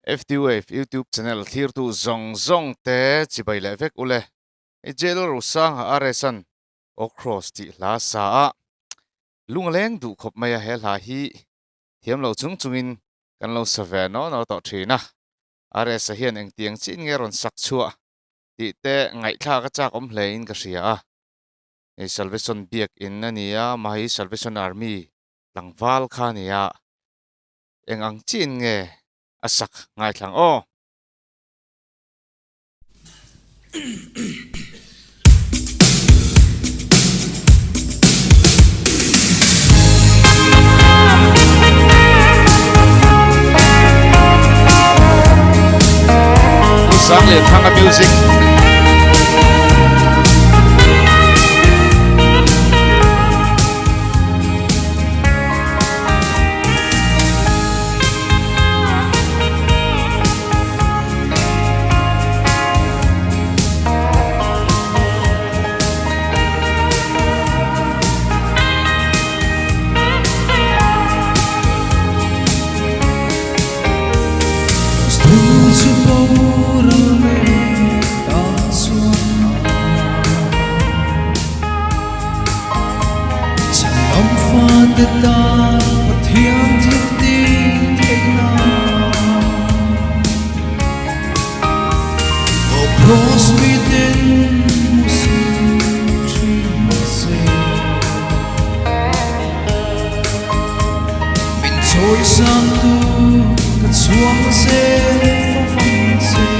FTWave YouTube channel thir tu zong te chibai le vek ule ejel ro sang aresan ocross ti la sa a lungleng du khop maya hel ha hi thiam lo chungin kan lo save no to thina ares a hian eng tiang chin nge ron sak chua ti te ngai thla ka chak om hlein ka ria a e salvation biak in ania mai salvation army langwal kha nia eng ang chin nge asak ngai thlang o sang le thang music the dawn, but here till the take now. Oh, cross within trees, min thôi sang tu, cất xuống dễ phong dễ.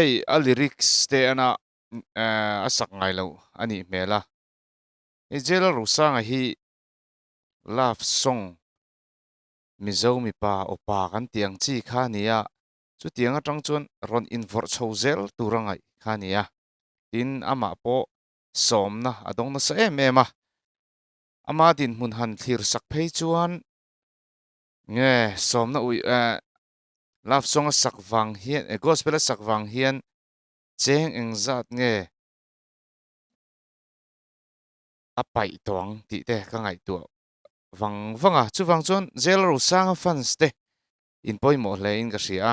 hey a lyrics te ana asak ngai lo ani mela e jela rusang hi love song mizo mi pa opa kan tiang chi kha nia chu tiang atang chuan ron invor chozel turangai kha nia tin ama po somna adong na sa ema ama din mun han thlir sak phei chuan nge somna ui love song sak wang hian gospel sak wang hian cheng eng zat nge apai tong ti te ka ngai tu wanga chu wang chon zel ro sang fans te in poimo hlein ka ria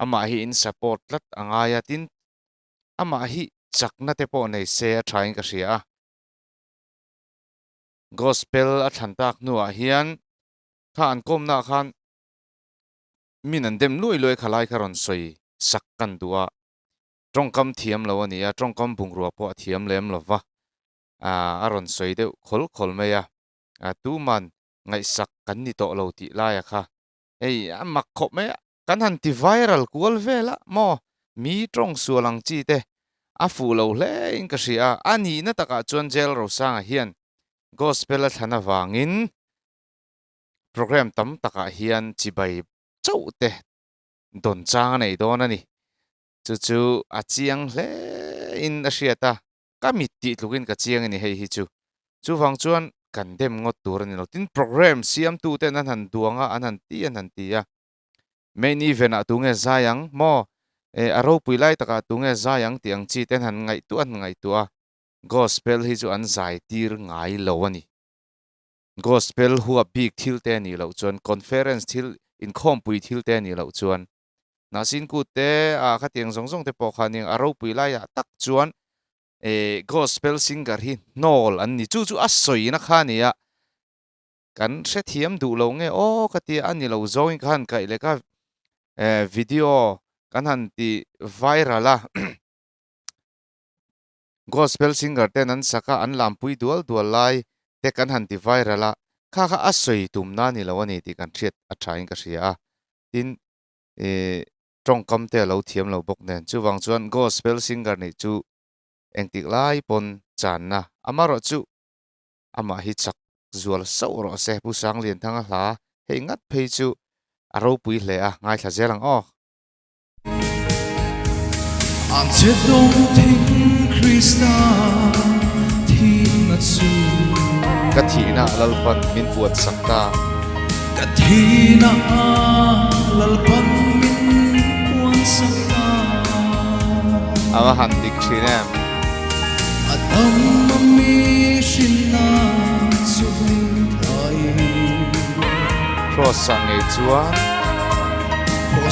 ama hi in support lat angaya tin ama hi chakna te po nei se thain ka ria gospel a thantak nuwa hian kha an komna khan min an dem lui khalai kharon soi sak kan duwa tongkam thiam lo ania tongkam bungrua po thiam lem lova aron soi de khol meya tu man ngai sak kan ni to lo ti la ya kha ei amak khop me kan han ti viral kual vela mo mi trong sualang chi te a fu lo hle in ka ria ani na taka chuan jel ro sang hian gospel a thana wangin program tam taka hian chibai chau te don chang nei don ani chu a chiang hle in a hriata kamit ti tlukin ka chiang ani hei hi chu wang chuan kan dem ngot tur ani lo tin program siam tu te nan han duanga an han ti a main event a tu nge zayang mo aro puilai taka tu nge zayang tiang chi ten han ngai tu a gospel hi chu an zai tir ngai lo ani gospel huwa big thil te ani lo chuan conference thil in khom pui thil te ani lo chuan nasin ku te kha tiang zong te po khaning aro puilai ya tak chuan gospel singer hi nol an ni chu asoi na kha nia kan hre thiam du lo nge o khati ani lo zoin khan kai le ka video kan han ti viral a gospel singer ten an saka an lampui dual lai te kan han ti viral a kha asoi tum na ni lo ani ti kan thiet a thain ka ria tin tongkam te lo thiam lo bok nen chu wang chuan gospel singer ni chu engtik lai pon chan na amaro chu ama hi chak zual so ro se pu sang lian thanga hla hei ngat phei chu aro pui hle a ngai thla zelang o an che dong thing Krista kathina lalpan min puat sakta kathina lalpan min puat sakta ama handik thinem adam mi shina subin thai cross sang ei chuan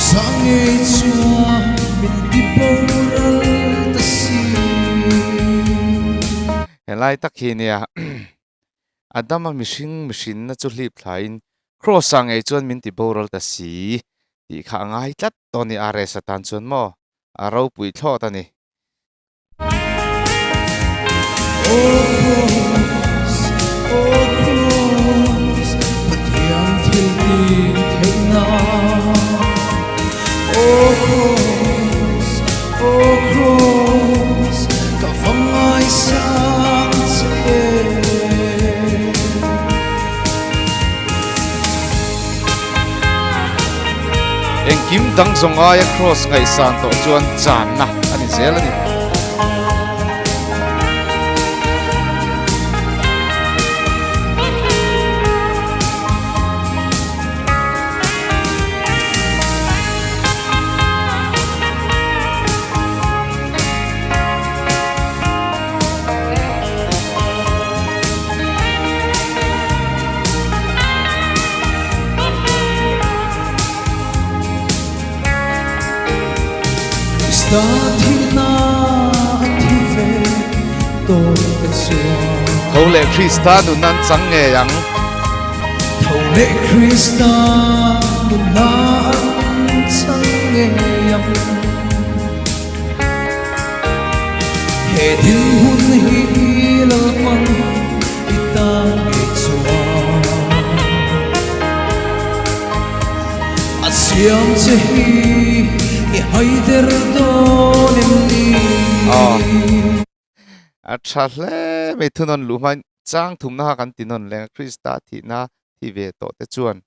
sang ei chuan min di boral ta si helai takhinia adama mihring na chu hlip thlain cross sang ei chuan min ti boral ta si ti kha ngai tlat toni are satan chuan mo aro pui thlo ta ni Eng kim dang zonga ya cross ngai san to chuan chan na ani zel ani thâu lệ Krista nun nan chang nge yang thâu lệ Krista nun nan chang nge yang he din hun hi la man ita nge chua asiam che hi e haider do nem ni athle me thunon luman chang thumna kan tinon le Krista thi na thi ve to te chuan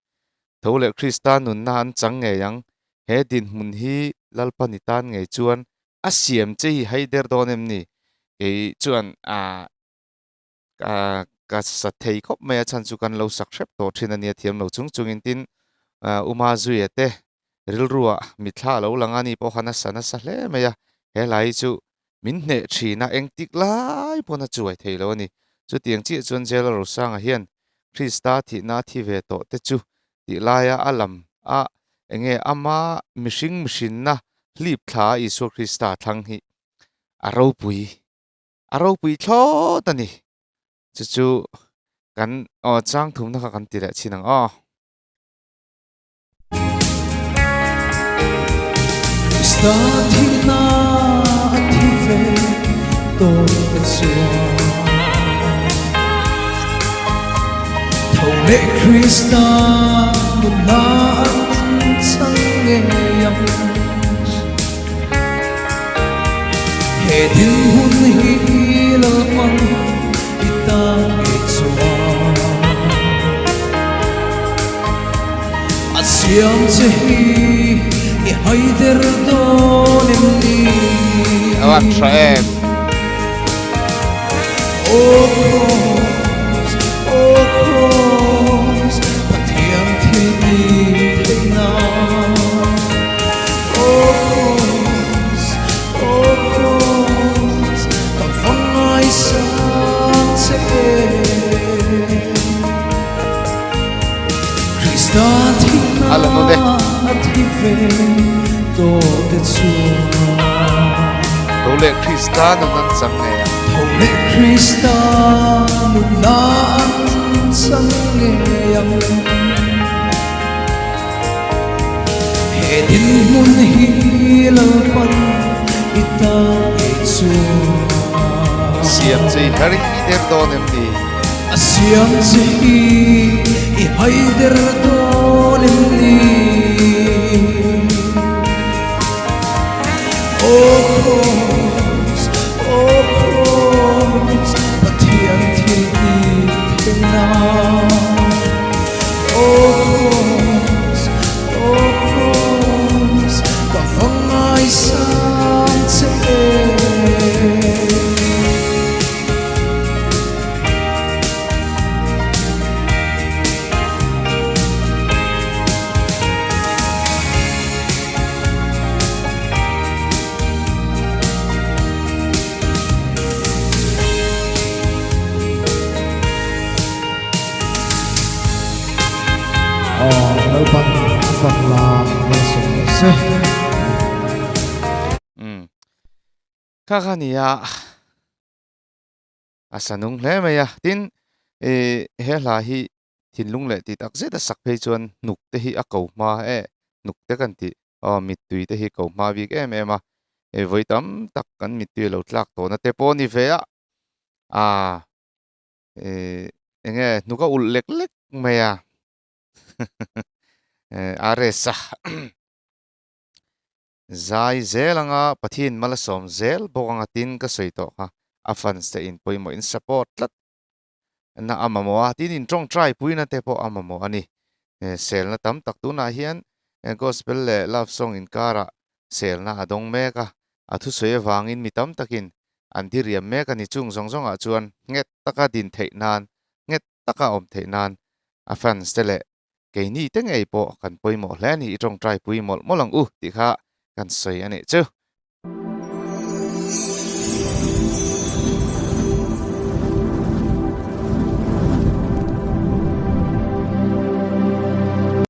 thole Krista nun na an chang nge yang he din mun hi lalpani tan nge chuan asiam che hi haider donem ni e chuan ka sa thei khop me chan chu kan lo sak shrep to thina nia thiam lo chung chung in tin uma zuiate rilruwa mithla lo langani po khana sana sa hle me ya he lai chu min ne thina engtik lai pona chuai theilo ni chu tiang chi chun jela ro sang a hian Krista thi na thi ve to te chu ti laia alam a enge ama mihring na hlip thla Isu Krista thlang hi aro pui tho tani chu kan chang thum na kan ti la chinang Krista thi na thi ve to te chuan thâu lệ Krista nun nan chang nge yang he din hun hi la man ita nge chua asiam che hi e haider do nem ni awan traem cross pathiam thi ni na cross ka vangai sang che Krista thi na thi ve to te chuan thole Krista nun nan chang nge yang thâu lệ Krista nun nan chang nge yang he din mun hi la pan ita nge chua siam che hari der donem ni asiam che hi e haider do nem ni cross pathiam thi ni na cross ka vangai sang che phật làm và sống sẽ kakania asanung hle maya tin he la hi thin lung le ti tak zeta sak phei chuan nuk te hi a ko ma nuk te kan ti mit tui te hi ko ma bik em a voi tam tak kan mit tui lo tlak to na te po ni ve a enge nuka ul lek lek maya are sa zai zelanga pathin malasom zel bokanga tin ka soito ha afan ste in poimo in support lat na amamo tin in trong try puina te po amamo ani sel na tam tak tu na hian gospel le love song in kara sel na adong meka athu soe wangin mi tam takin an diriam meka ni chung zong zong a chuan nget taka din thei nan nget taka om thei nan afan stele ke ni te ngei po kan poimo hle ni trong try puimol molang ti kha kan soi ani chu